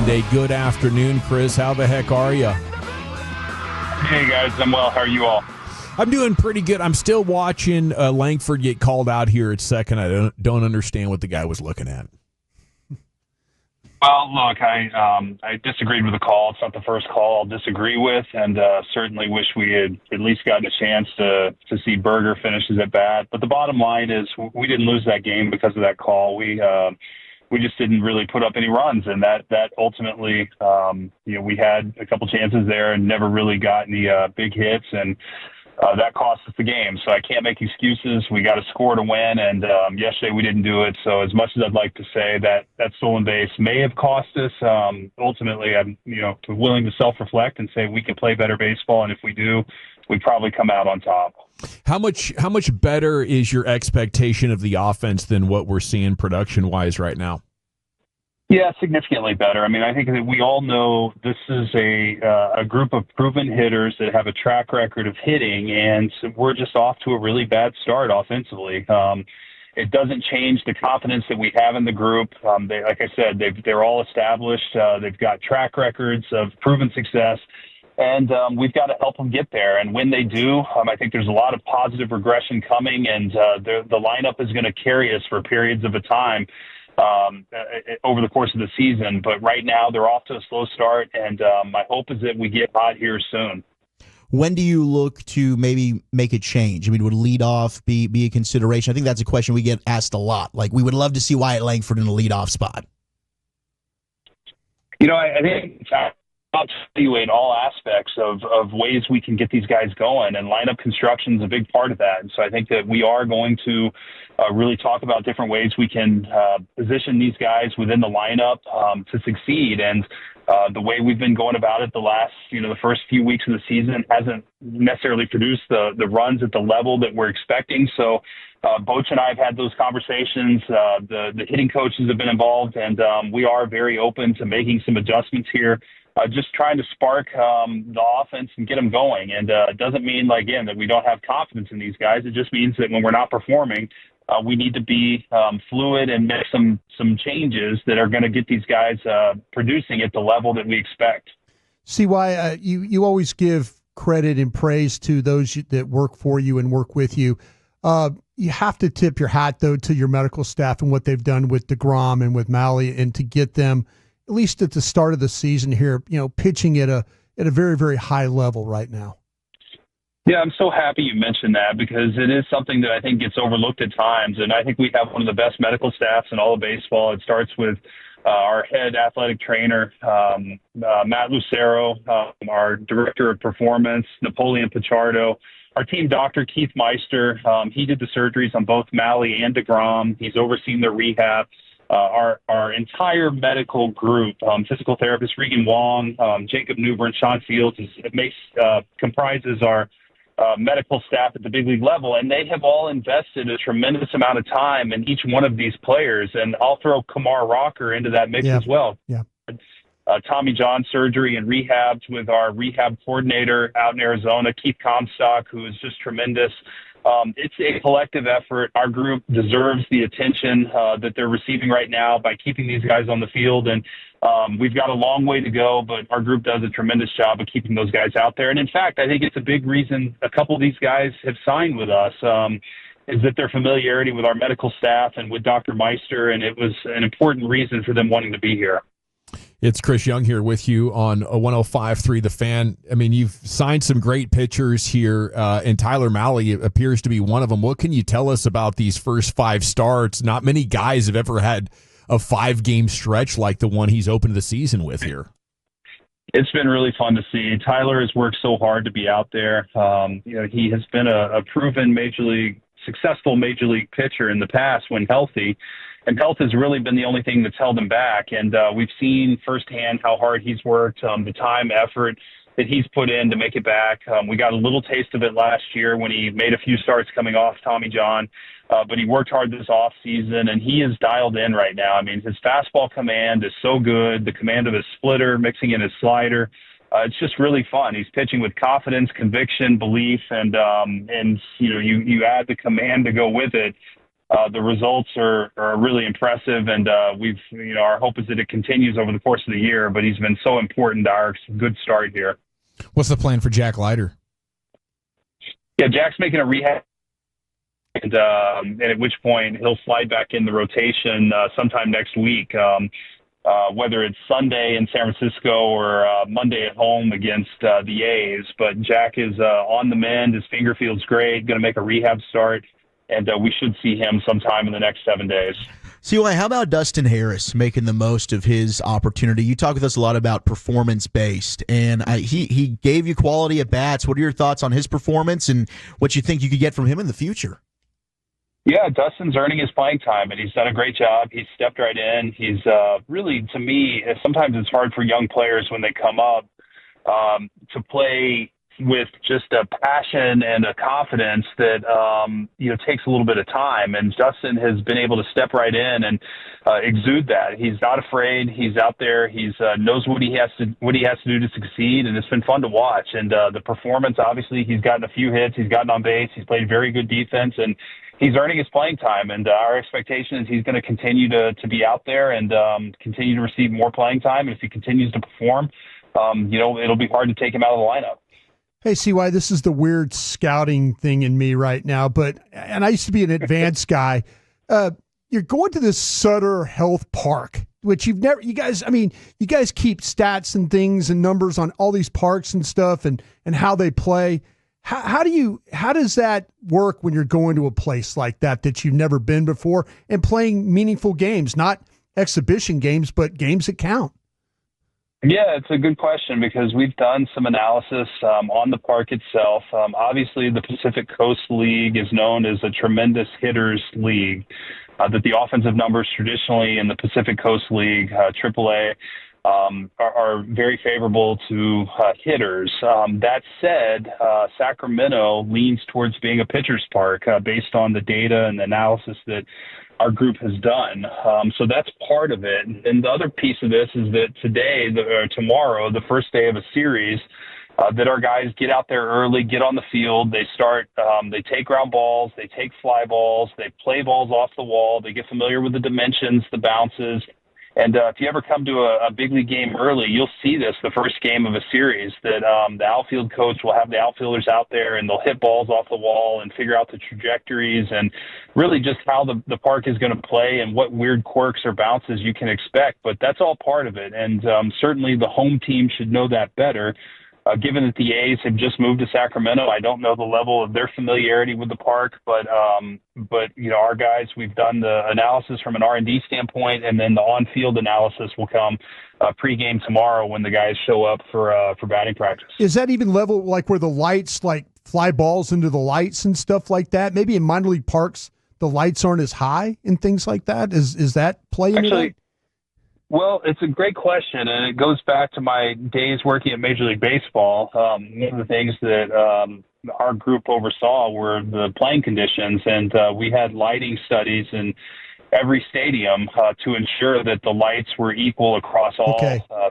Monday. Good afternoon, Chris. How the heck are you? Hey, guys. I'm well. How are you all? I'm doing pretty good. I'm still watching Langford get called out here at second. I don't understand what the guy was looking at. Well, look, I disagreed with the call. It's not the first call I'll disagree with, and certainly wish we had at least gotten a chance to see Berger finish his at bat. But the bottom line is we didn't lose that game because of that call. We just didn't really put up any runs, and that ultimately, we had a couple chances there and never really got any big hits, and that cost us the game. So I can't make excuses. We got to score to win, and yesterday we didn't do it. So as much as I'd like to say that stolen base may have cost us, ultimately I'm willing to self-reflect and say we can play better baseball, and if we do, we probably come out on top. How much better is your expectation of the offense than what we're seeing production-wise right now? Yeah, significantly better. I mean, I think that we all know this is a group of proven hitters that have a track record of hitting, and we're just off to a really bad start offensively. It doesn't change the confidence that we have in the group. Like I said, they're all established. They've got track records of proven success, and we've got to help them get there. And when they do, I think there's a lot of positive regression coming, and the lineup is going to carry us for periods of a time over the course of the season. But right now they're off to a slow start, and my hope is that we get hot here soon. When do you look to maybe make a change? I mean, would leadoff be a consideration? I think that's a question we get asked a lot. Like, we would love to see Wyatt Langford in a leadoff spot. I think I'll evaluate all aspects of ways we can get these guys going, and lineup construction is a big part of that. And so I think that we are going to really talk about different ways we can position these guys within the lineup to succeed. And the way we've been going about it the first few weeks of the season hasn't necessarily produced the runs at the level that we're expecting. So Boch and I have had those conversations. The hitting coaches have been involved, and we are very open to making some adjustments here. Just trying to spark the offense and get them going. And it doesn't mean, again, that we don't have confidence in these guys. It just means that when we're not performing, we need to be fluid and make some changes that are going to get these guys producing at the level that we expect. See why you always give credit and praise to those that work for you and work with you. You have to tip your hat, though, to your medical staff and what they've done with DeGrom and with Mahle, and to get them, at least at the start of the season here, pitching at a very, very high level right now. Yeah, I'm so happy you mentioned that, because it is something that I think gets overlooked at times. And I think we have one of the best medical staffs in all of baseball. It starts with our head athletic trainer, Matt Lucero, our director of performance, Napoleon Pichardo, our team doctor, Keith Meister. He did the surgeries on both Mahle and DeGrom. He's overseen their rehab. Our entire medical group, physical therapist Regan Wong, Jacob Newbern, Sean Fields, comprises our medical staff at the big league level, and they have all invested a tremendous amount of time in each one of these players. And I'll throw Kamar Rocker into that mix as well. Yeah. Tommy John surgery and rehabs with our rehab coordinator out in Arizona, Keith Comstock, who is just tremendous. It's a collective effort. Our group deserves the attention that they're receiving right now by keeping these guys on the field. And we've got a long way to go, but our group does a tremendous job of keeping those guys out there. And in fact, I think it's a big reason a couple of these guys have signed with us, is that their familiarity with our medical staff and with Dr. Meister, and it was an important reason for them wanting to be here. It's Chris Young here with you on 105.3 The Fan. I mean, you've signed some great pitchers here, and Tyler Mahle appears to be one of them. What can you tell us about these first 5 starts? Not many guys have ever had a 5-game stretch like the one he's opened the season with here. It's been really fun to see. Tyler has worked so hard to be out there. He has been a proven successful major league pitcher in the past when healthy. And health has really been the only thing that's held him back. And we've seen firsthand how hard he's worked, the time, effort that he's put in to make it back. We got a little taste of it last year when he made a few starts coming off Tommy John. But he worked hard this offseason, and he is dialed in right now. I mean, his fastball command is so good. The command of his splitter, mixing in his slider. It's just really fun. He's pitching with confidence, conviction, belief, and you add the command to go with it. the results are really impressive, and our hope is that it continues over the course of the year. But he's been so important to our good start here. What's the plan for Jack Leiter? Yeah, Jack's making a rehab, and at which point he'll slide back in the rotation sometime next week. Whether it's Sunday in San Francisco or Monday at home against the A's. But Jack is on the mend. His finger feels great. Going to make a rehab start, and we should see him sometime in the next 7 days. CY, how about Dustin Harris making the most of his opportunity? You talk with us a lot about performance-based, and he gave you quality at bats. What are your thoughts on his performance and what you think you could get from him in the future? Yeah, Dustin's earning his playing time, and he's done a great job. He's stepped right in. He's really, to me, sometimes it's hard for young players when they come up to play with just a passion and a confidence that takes a little bit of time. And Dustin has been able to step right in and exude that. He's not afraid. He's out there. He's knows what he has to do to succeed, and it's been fun to watch. And the performance, obviously, he's gotten a few hits. He's gotten on base. He's played very good defense, and he's earning his playing time. And our expectation is he's going to continue to be out there and continue to receive more playing time. And if he continues to perform, it'll be hard to take him out of the lineup. Hey, CY, this is the weird scouting thing in me right now, and I used to be an advanced guy. You're going to this Sutter Health Park, which you guys keep stats and things and numbers on all these parks and stuff and how they play. How does that work when you're going to a place like that you've never been before and playing meaningful games, not exhibition games, but games that count? Yeah, it's a good question because we've done some analysis on the park itself. Obviously, the Pacific Coast League is known as a tremendous hitters league, that the offensive numbers traditionally in the Pacific Coast League, AAA, are very favorable to hitters. That said, Sacramento leans towards being a pitcher's park based on the data and the analysis that our group has done. So that's part of it. And the other piece of this is that tomorrow, the first day of a series, that our guys get out there early, get on the field. They start, they take ground balls, they take fly balls, they play balls off the wall. They get familiar with the dimensions, the bounces. And if you ever come to a big league game early, you'll see this the first game of a series, that the outfield coach will have the outfielders out there and they'll hit balls off the wall and figure out the trajectories and really just how the park is going to play and what weird quirks or bounces you can expect. But that's all part of it. And certainly the home team should know that better. Given that the A's have just moved to Sacramento, I don't know the level of their familiarity with the park, but our guys, we've done the analysis from an R&D standpoint, and then the on-field analysis will come pregame tomorrow when the guys show up for batting practice. Is that even level like where the lights like fly balls into the lights and stuff like that? Maybe in minor league parks the lights aren't as high and things like that. Is that playing into that? Well, it's a great question, and it goes back to my days working at Major League Baseball. One of the things that our group oversaw were the playing conditions, and we had lighting studies in every stadium to ensure that the lights were equal across all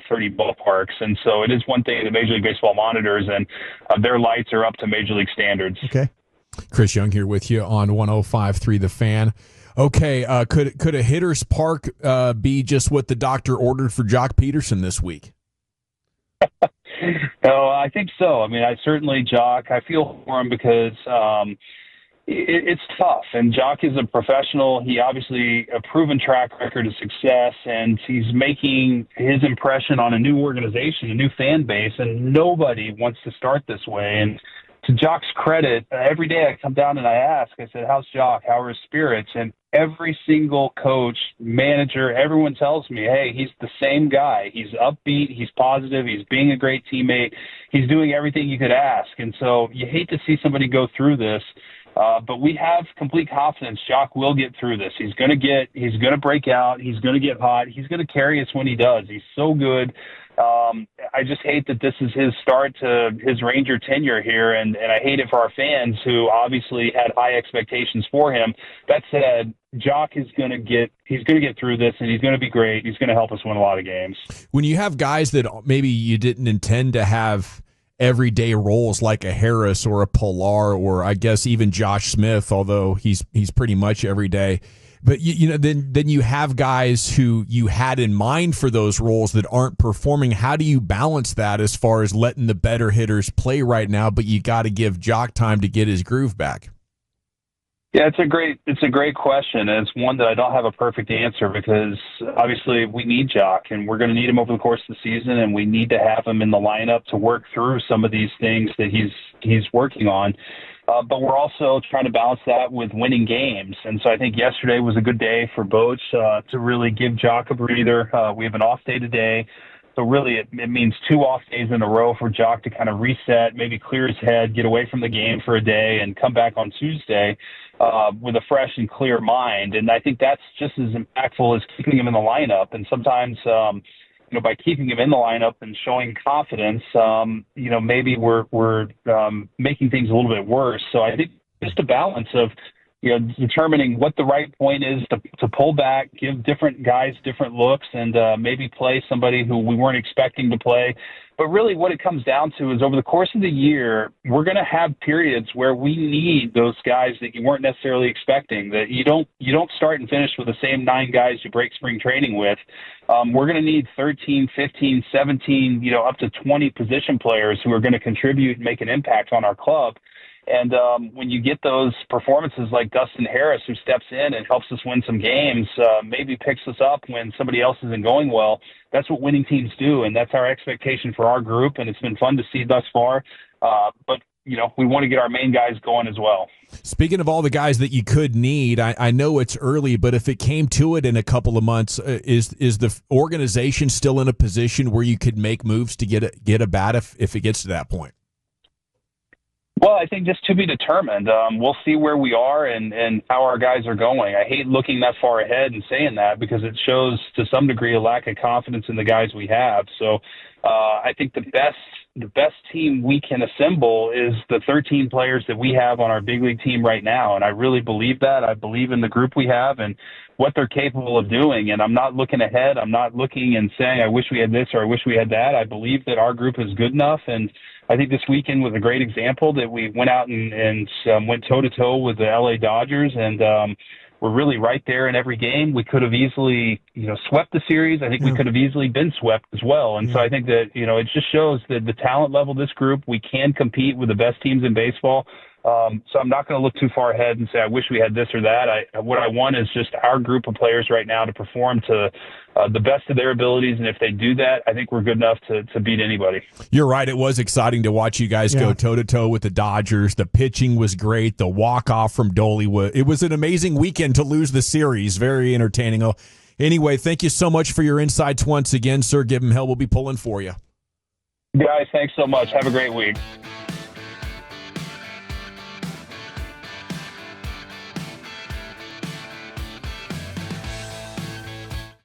30 ballparks. And so it is one thing that Major League Baseball monitors, and their lights are up to Major League standards. Okay. Chris Young here with you on 105.3 The Fan. Okay, could a hitter's park be just what the doctor ordered for Joc Pederson this week? No, I think so. I mean, I feel for him because it's tough. And Joc is a professional. He obviously a proven track record of success, and he's making his impression on a new organization, a new fan base, and nobody wants to start this way. And to Joc's credit, every day I come down and I ask, I said, how's Joc? How are his spirits? And every single coach, manager, everyone tells me, hey, he's the same guy. He's upbeat. He's positive. He's being a great teammate. He's doing everything you could ask. And so you hate to see somebody go through this. But we have complete confidence Joc will get through this. He's going to break out. He's going to get hot. He's going to carry us when he does. He's so good. I just hate that this is his start to his Ranger tenure here, and I hate it for our fans who obviously had high expectations for him. That said, Joc is going to get through this, and he's going to be great. He's going to help us win a lot of games. When you have guys that maybe you didn't intend to have everyday roles like a Harris or a Pilar, or I guess even Josh Smith, although he's pretty much every day. But then you have guys who you had in mind for those roles that aren't performing. How do you balance that as far as letting the better hitters play right now, but you got to give Joc time to get his groove back? Yeah, it's a great question, and it's one that I don't have a perfect answer, because obviously we need Joc, and we're going to need him over the course of the season, and we need to have him in the lineup to work through some of these things that he's working on. But we're also trying to balance that with winning games. And so I think yesterday was a good day for Boch to really give Joc a breather. We have an off day today. So really it means 2 off days in a row for Joc to kind of reset, maybe clear his head, get away from the game for a day, and come back on Tuesday with a fresh and clear mind. And I think that's just as impactful as keeping him in the lineup. And sometimes by keeping him in the lineup and showing confidence, maybe we're making things a little bit worse. So I think just a balance of, determining what the right point is to pull back, give different guys different looks, and maybe play somebody who we weren't expecting to play. But really what it comes down to is over the course of the year, we're going to have periods where we need those guys that you weren't necessarily expecting, that you don't start and finish with the same 9 guys you break spring training with. We're going to need 13, 15, 17, up to 20 position players who are going to contribute and make an impact on our club. And when you get those performances like Dustin Harris, who steps in and helps us win some games, maybe picks us up when somebody else isn't going well, that's what winning teams do, and that's our expectation for our group, and it's been fun to see thus far. But we want to get our main guys going as well. Speaking of all the guys that you could need, I know it's early, but if it came to it in a couple of months, is the organization still in a position where you could make moves to get a bat if it gets to that point? Well, I think just to be determined. We'll see where we are and how our guys are going. I hate looking that far ahead and saying that, because it shows to some degree a lack of confidence in the guys we have. So I think the best team we can assemble is the 13 players that we have on our big league team right now. And I really believe that. I believe in the group we have and what they're capable of doing. And I'm not looking ahead. I'm not looking and saying, I wish we had this or I wish we had that. I believe that our group is good enough. And I think this weekend was a great example that we went out and went toe-to-toe with the LA Dodgers, and we're really right there in every game. We could have easily, swept the series. I think we could have easily been swept as well. And so I think that, it just shows that the talent level of this group, we can compete with the best teams in baseball. So I'm not going to look too far ahead and say, I wish we had this or that. What I want is just our group of players right now to perform to the best of their abilities. And if they do that, I think we're good enough to beat anybody. You're right. It was exciting to watch you guys go toe-to-toe with the Dodgers. The pitching was great. The walk-off from Doley it was an amazing weekend to lose the series. Very entertaining. Anyway, thank you so much for your insights once again, sir. Give him hell. We'll be pulling for you. Guys, thanks so much. Have a great week.